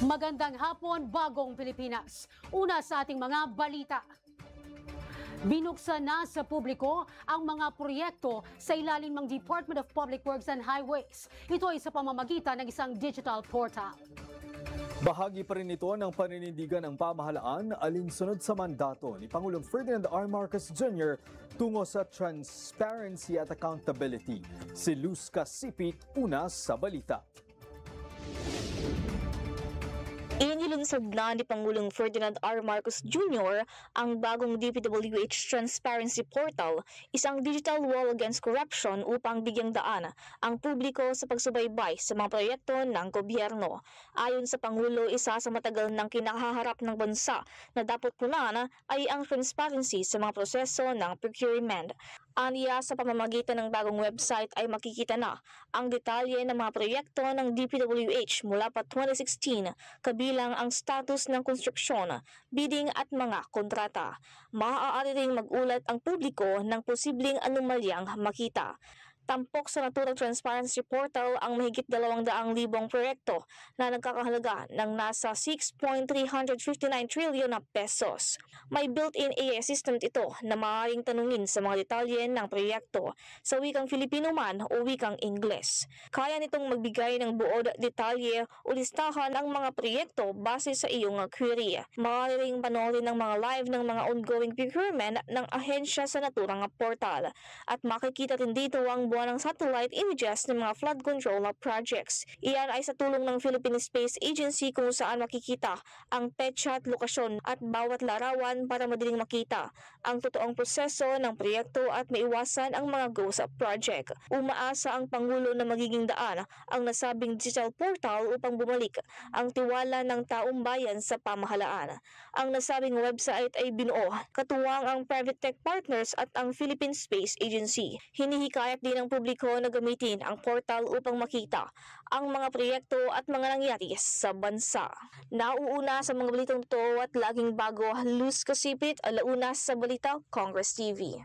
Magandang hapon, bagong Pilipinas. Una sa ating mga balita. Binuksan na sa publiko ang mga proyekto sa ilalim ng Department of Public Works and Highways. Ito ay sa pamamagitan ng isang digital portal. Bahagi pa rin ito ng paninindigan ng pamahalaan alinsunod sa mandato ni Pangulong Ferdinand R. Marcos Jr. tungo sa transparency at accountability. Si Luz Casipit, una sa balita. Inilunsad na ni Pangulong Ferdinand R. Marcos Jr. ang bagong DPWH Transparency Portal, isang digital wall against corruption upang bigyang daan ang publiko sa pagsubaybay sa mga proyekto ng gobyerno. Ayon sa Pangulo, isa sa matagal ng kinakaharap ng bansa na dapat punan ay ang transparency sa mga proseso ng procurement. Aniya, sa pamamagitan ng bagong website ay makikita na ang detalye ng mga proyekto ng DPWH mula pa 2016, kabilang ang status ng konstruksyon, bidding at mga kontrata. Maaari ring magulat ang publiko ng posibleng anomalyang makita. Tampok sa naturang transparency portal ang mahigit 200,000 proyekto na nagkakahalaga ng nasa 6.359 trillion na pesos. May built-in AI assistant ito na maaaring tanungin sa mga detalye ng proyekto sa wikang Filipino man o wikang Ingles. Kaya nitong magbigay ng buod detalye o listahan ng mga proyekto base sa iyong query. Maaari ring panoorin ng mga live ng mga ongoing procurement ng ahensya sa naturang portal. At makikita rin dito ang ng satellite images ng mga flood control projects. Iyan ay sa tulong ng Philippine Space Agency kung saan makikita ang petsa at lokasyon at bawat larawan para madaling makita ang totoong proseso ng proyekto at maiwasan ang mga ghost project. Umaasa ang Pangulo na magiging daan ang nasabing digital portal upang bumalik ang tiwala ng taong bayan sa pamahalaan. Ang nasabing website ay binuo katuwang ang private tech partners at ang Philippine Space Agency. Hinihikayat din ng publiko na gamitin ang portal upang makita ang mga proyekto at mga nangyari sa bansa. Nauuna sa mga balitang to at laging bago, Luz Casipit, alauna sa Balita, Congress TV.